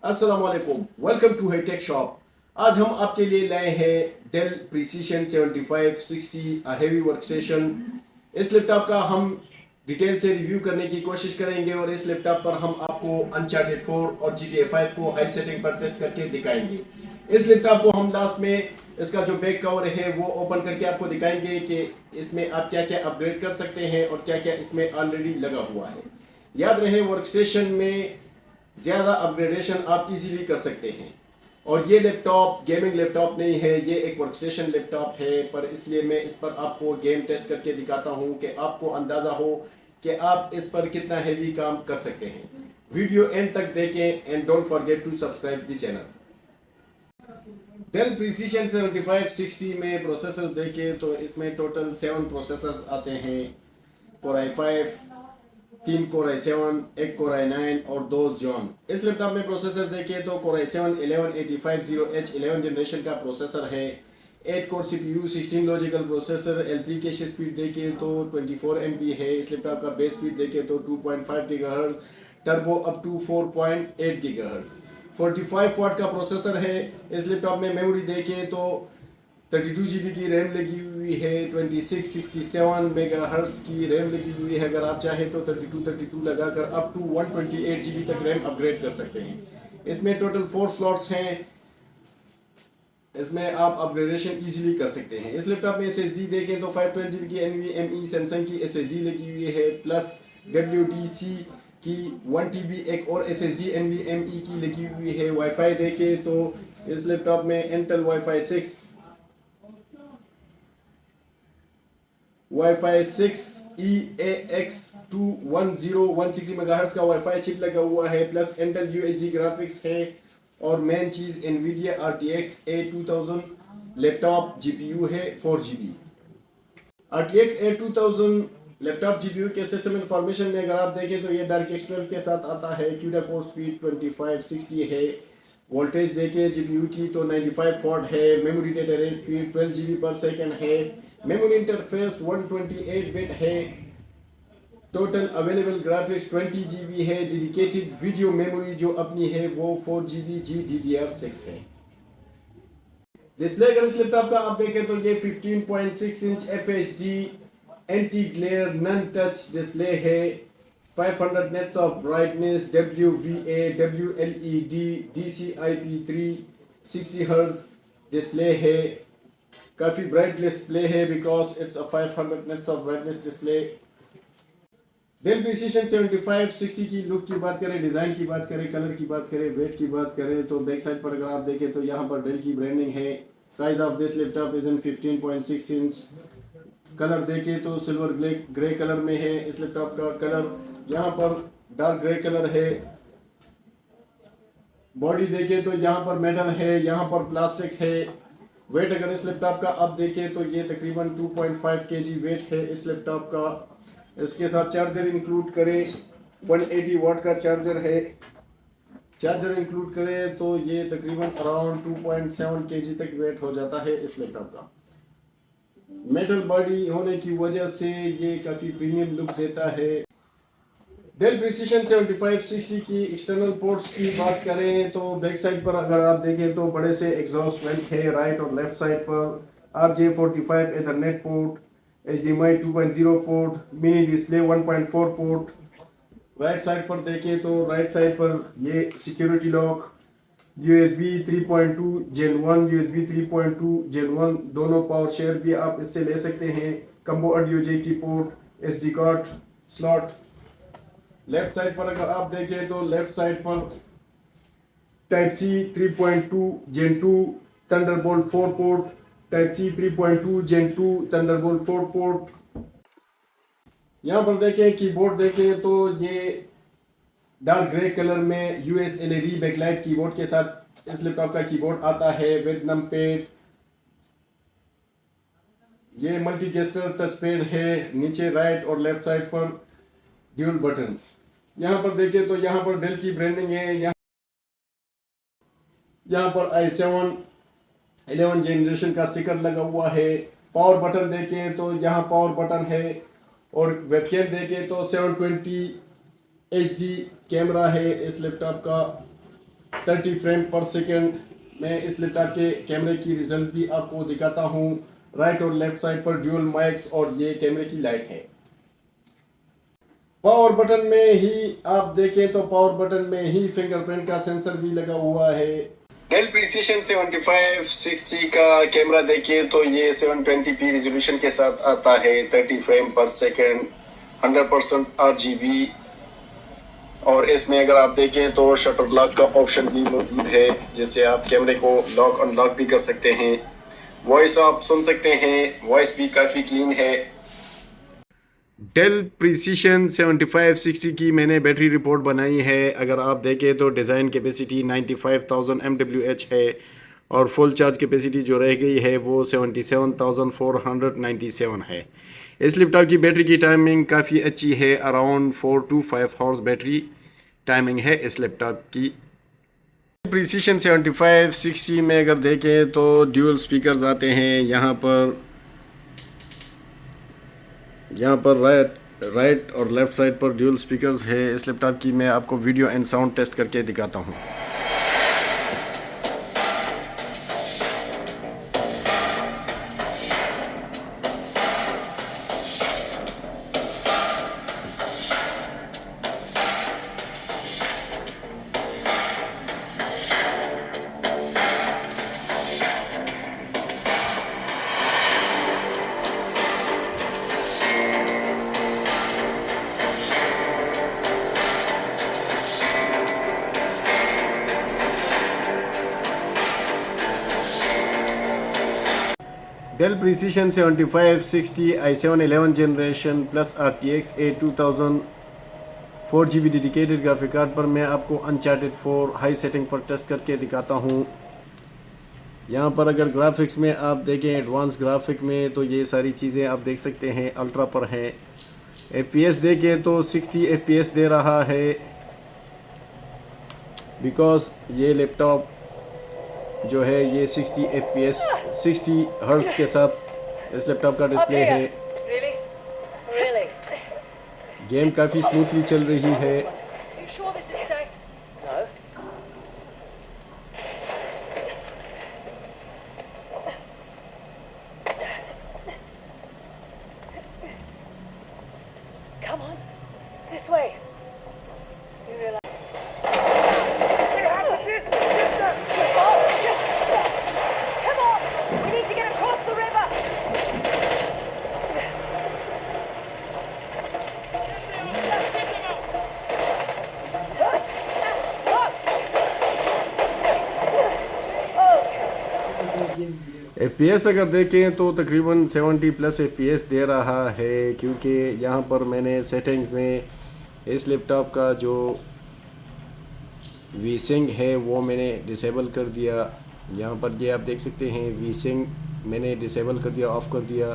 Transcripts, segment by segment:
अस्सलामुअलैकुम, welcome to hi tech shop. आज हम आपके लिए लाए हैं डेल प्रिसीशन 7560 हेवी वर्कस्टेशन। इस लैपटॉप का हम डिटेल से रिव्यू करने की कोशिश करेंगे और इस लैपटॉप पर हम आपको अनचार्टेड 4 और GTA 5 को हाई सेटिंग पर टेस्ट करके दिखाएंगे। इस लैपटॉप को हम लास्ट में इसका जो बैक कवर है वो ओपन करके आपको दिखाएंगे कि इसमें आप क्या क्या अपग्रेड कर सकते हैं और क्या क्या इसमें ऑलरेडी लगा हुआ है। याद रहे, वर्कस्टेशन में ज़्यादा अपग्रेडेशन आप इजीली कर सकते हैं। और ये लैपटॉप गेमिंग लैपटॉप नहीं है, ये एक वर्कस्टेशन लैपटॉप है, पर इसलिए मैं इस पर आपको गेम टेस्ट करके दिखाता हूँ कि आपको अंदाज़ा हो कि आप इस पर कितना हैवी काम कर सकते हैं। वीडियो एंड तक देखें and don't forget to subscribe the channel. Dell Precision 7560 में प्रोसेसर्स देखें तो इसमें टोटल 7 प्रोसेसर्स आते हैं। Core i5, 3 core i7, 1 core i9 और 2 Xeon। इस लैपटॉप में प्रोसेसर देखें तो कोर i7 11850H 11 जनरेशन का प्रोसेसर है। 8 core CPU, 16 logical processor. L3 cash speed देखें तो 24 MB है। इस लैपटॉप का बेस स्पीड देखें तो 2.5 GHz, turbo up to 4.8 GHz। 45 watt का प्रोसेसर है। इस लैपटॉप में मेमोरी देखें तो 32 GB की रैम लगी हुई है। 2667 मेगाहर्ट्ज़ की रैम लगी हुई है। अगर आप चाहें तो 32 लगाकर अप टू 128 GB तक रैम अपग्रेड कर सकते हैं। इसमें टोटल 4 स्लॉट्स हैं। इसमें आप अपग्रेडेशन इजीली कर सकते हैं। इस लैपटॉप में SSD देखें तो 512 GB की NVMe सैमसंग की SSD लगी हुई है, प्लस WDC की 1 TB एक और SSD NVMe की लगी हुई है। वाईफाई देखें तो इस लैपटॉप में इंटेल वाईफाई 6 EAX 210 160 मेगाहर्ट्ज़ का वाईफाई चिप लगा हुआ है, प्लस इंटेल UHD ग्राफिक्स है। और मेन चीज़ NVIDIA RTX A2000 laptop GPU है 4 GB। RTX A2000 laptop GPU के सिस्टम इंफॉर्मेशन में अगर आप देखें तो ये डार्क एक्सटर्नल के साथ आता है। CUDA कोर स्पीड 2560 है। वोल्टेज देखें GPU की तो 95 वाट है। Memory data rate speed 12 GB पर सेकेंड है। मेमोरी इंटरफेस 128 बिट है। टोटल अवेलेबल ग्राफिक्स 20 GB है। डेडिकेटेड वीडियो मेमोरी जो अपनी है वो 4 GB GDDR6 है। डिस्प्ले अगर इस लैपटॉप का आप देखें तो ये 15.6 inch FHD anti glare non touch display है। 500 nits of brightness, WVA, WLED, DCI-P3, 60 hertz display है। काफ़ी ब्राइट डिस्प्ले है because it's a 500 nits of brightness display. Dell Precision 7560 की लुक की बात करें, डिज़ाइन की बात करें, कलर की बात करें, वेट की बात करें तो बैक साइड पर अगर आप देखें तो यहाँ पर डेल की ब्रांडिंग है। Size of this laptop is in 15.6 inch. Colour देखें तो सिल्वर ग्रे कलर में है। इस लैपटॉप का कलर यहाँ पर डार्क ग्रे कलर है। बॉडी देखें तो यहाँ पर मेटल है, यहाँ पर प्लास्टिक है। वेट अगर इस लैपटॉप का आप देखें तो ये तकरीबन 2.5 kg वेट है इस लैपटॉप का। इसके साथ चार्जर इंक्लूड करें 180 वाट का चार्जर है। चार्जर इंक्लूड करें तो ये तकरीबन अराउंड 2.7 kg तक वेट हो जाता है इस लैपटॉप का। मेटल बॉडी होने की वजह से ये काफ़ी प्रीमियम लुक देता है। डेल प्रिसीशन 7560 की एक्सटर्नल पोर्ट्स की बात करें तो बैक साइड पर अगर आप देखें तो बड़े से एग्जॉस्ट वेंट है। राइट और लेफ्ट साइड पर RJ45 Ethernet port, HDMI 2.0 port, mini display 1.4 port. Right side पर देखें तो राइट साइड पर ये security lock, USB 3.2 Gen 1, USB 3.2 Gen 1 दोनों पावर शेयर भी आप इससे ले सकते हैं। कम्बो ऑडियो जे की port, SD card slot. Left side पर अगर आप देखें तो लेफ्ट साइड पर Type-C 3.2 Gen 2 Thunderbolt 4 port, Type-C 3.2 Gen 2 Thunderbolt 4 port. यहाँ पर देखें कीबोर्ड देखें तो ये डार्क ग्रे कलर में US LED बैकलाइट कीबोर्ड के साथ इस लैपटॉप का कीबोर्ड आता है विद नमपैड। ये मल्टी गेस्टर टच पैड है। नीचे राइट और लेफ्ट साइड पर ड्यूल बटन्स। यहाँ पर देखें तो यहाँ पर डेल की ब्रांडिंग है। यहाँ पर i7 11 जनरेशन का स्टिकर लगा हुआ है। पावर बटन देखें तो यहाँ पावर बटन है। और वेबकैम देखें तो 720 HD कैमरा है इस लैपटॉप का। 30 फ्रेम पर सेकेंड। मैं इस लैपटॉप के कैमरे की रिजल्ट भी आपको दिखाता हूँ। राइट और लेफ्ट साइड पर ड्यूल माइक्स और ये कैमरे की लाइट है। पावर बटन में ही आप देखें तो पावर बटन में ही फिंगरप्रिंट का सेंसर भी लगा हुआ है। डेल प्रिसीजन 7560 का कैमरा देखें तो ये 720p रेजोल्यूशन के साथ आता है, 30 फ्रेम पर सेकेंड, 100% RGB। और इसमें अगर आप देखें तो शटर लॉक का ऑप्शन भी मौजूद है, जिससे आप कैमरे को लॉक अनलॉक भी कर सकते हैं। वॉइस आप सुन सकते हैं, वॉइस भी काफ़ी क्लीन है। डेल प्रिसीजन 7560 की मैंने बैटरी रिपोर्ट बनाई है। अगर आप देखें तो डिज़ाइन कैपेसिटी 95,000 mAh है और फुल चार्ज कैपेसिटी जो रह गई है वो 77,497 है। इस लैपटॉप की बैटरी की टाइमिंग काफ़ी अच्छी है, around 4 to 5 hours battery timing है इस लैपटॉप की। प्रिसीजन 7560 में अगर देखें तो ड्यूल स्पीकर्स आते हैं। यहाँ पर राइट और लेफ़्ट साइड पर ड्यूल स्पीकर्स है इस लैपटॉप की। मैं आपको वीडियो एंड साउंड टेस्ट करके दिखाता हूँ। Dell Precision 7560 i7 11 generation plus RTX 8000 4GB dedicated graphic card पर मैं आपको अनचार्टेड 4 हाई सेटिंग पर टेस्ट करके दिखाता हूँ। यहाँ पर अगर ग्राफिक्स में आप देखें एडवांस ग्राफिक में तो ये सारी चीज़ें आप देख सकते हैं, अल्ट्रा पर है। FPS देखें तो 60 FPS दे रहा है, बिकॉज ये लैपटॉप जो है ये 60 FPS 60 हर्ट्ज के साथ इस लैपटॉप का डिस्प्ले है। गेम काफ़ी स्मूथली चल रही है। FPS अगर देखें तो तकरीबन 70 प्लस FPS दे रहा है, क्योंकि यहाँ पर मैंने सेटिंग्स में इस लैपटॉप का जो वी-सिंक है वो मैंने डिसेबल कर दिया। यहाँ पर ये आप देख सकते हैं वी-सिंक मैंने डिसेबल कर दिया, ऑफ़ कर दिया,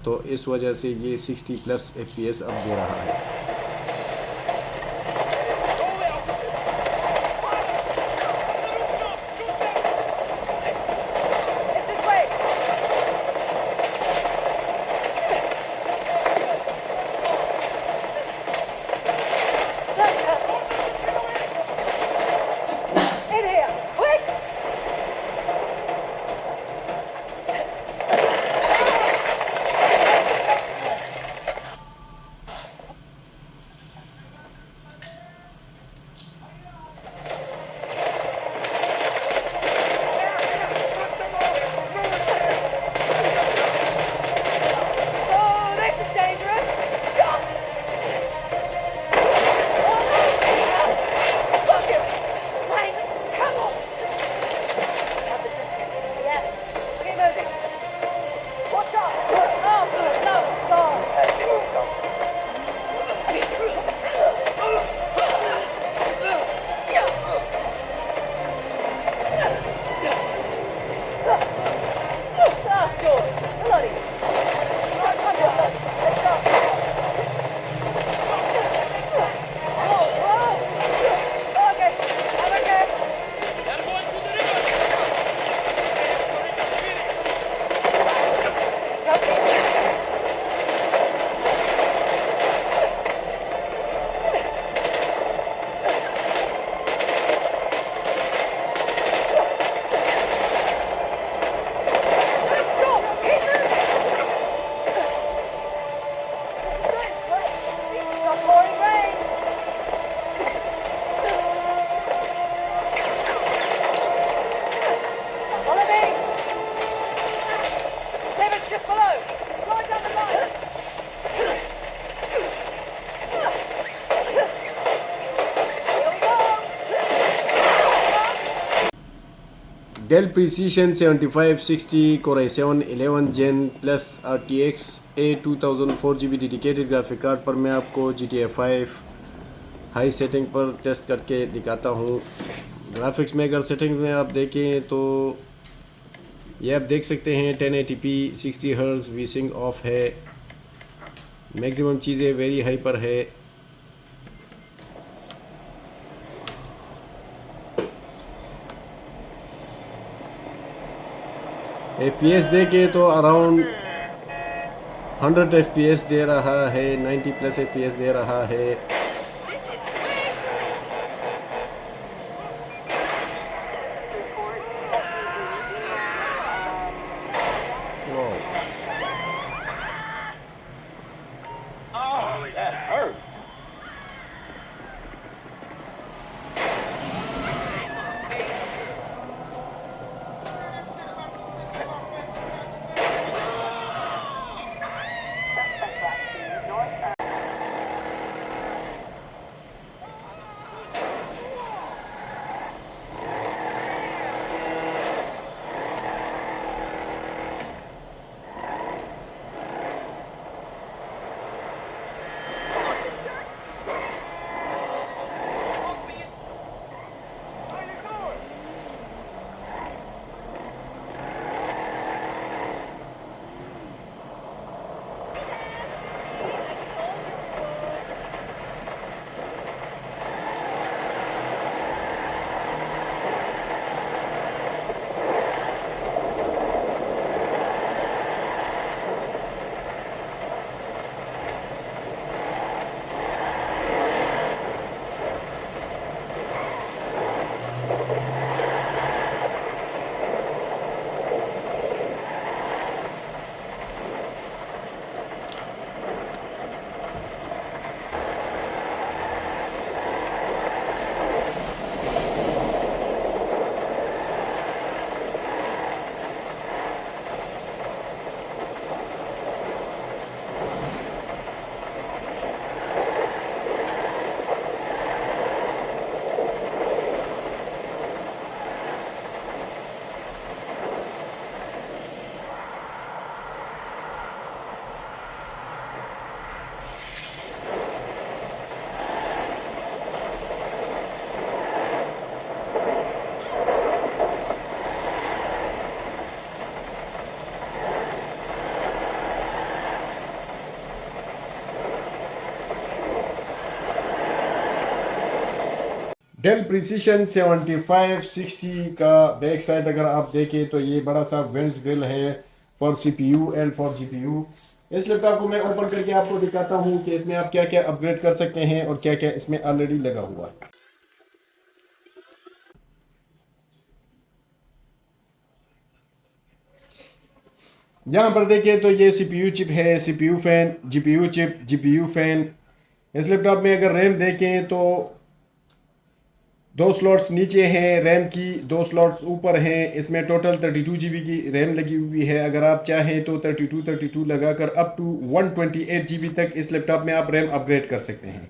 तो इस वजह से ये 60 प्लस FPS अब दे रहा है। Dell Precision 7560 Core i7 11 Gen Plus RTX A2000 4GB dedicated graphic card पर मैं आपको GTA 5 हाई सेटिंग पर टेस्ट करके दिखाता हूँ। ग्राफिक्स में अगर सेटिंग में आप देखें तो ये आप देख सकते हैं 1080p 60 हर्ट्ज़ वीसिंग ऑफ है, मैक्सिमम चीज़ें वेरी हाई पर है। FPS देखें तो अराउंड 100 FPS दे रहा है, 90 प्लस FPS दे रहा है। डेल प्रिसीशन 7560 का बैक साइड अगर आप देखें तो ये बड़ा सा वेंट्स ग्रिल है for CPU and for GPU। इस लैपटॉप को मैं ओपन करके आपको दिखाता हूँ कि इसमें आप क्या क्या अपग्रेड कर सकते हैं और क्या क्या इसमें ऑलरेडी लगा हुआ है। यहाँ पर देखिए तो ये CPU चिप है, CPU fan, GPU chip, GPU fan. इस लैपटॉप में अगर रैम देखें तो 2 स्लॉट्स नीचे हैं, रैम की 2 स्लॉट्स ऊपर हैं। इसमें टोटल 32 GB की रैम लगी हुई है। अगर आप चाहें तो 32 लगाकर अप टू 128 GB तक इस लैपटॉप में आप रैम अपग्रेड कर सकते हैं।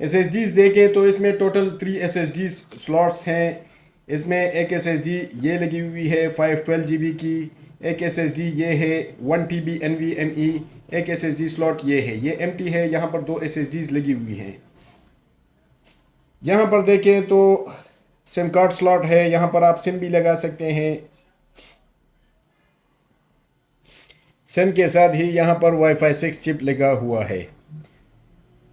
SSDs देखें तो इसमें टोटल 3 SSD स्लॉट्स हैं। इसमें एक SSD ये लगी हुई है 512 GB की, एक SSD ये है 1 TB NVMe, एक SSD स्लॉट ये है, ये एम्प्टी है। यहाँ पर 2 SSDs लगी हुई हैं। यहाँ पर देखें तो सिम कार्ड स्लॉट है, यहाँ पर आप सिम भी लगा सकते हैं। सिम के साथ ही यहाँ पर वाईफाई 6 चिप लगा हुआ है।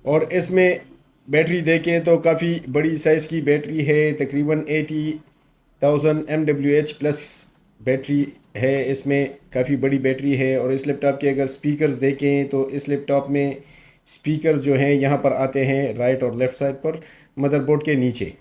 और इसमें बैटरी देखें तो काफ़ी बड़ी साइज़ की बैटरी है, तकरीबन 80,000 mAh प्लस बैटरी है। इसमें काफ़ी बड़ी बैटरी है। और इस लैपटॉप के अगर स्पीकर्स देखें तो इस लैपटॉप में स्पीकर जो हैं यहाँ पर आते हैं राइट और लेफ़्ट साइड पर मदरबोर्ड के नीचे।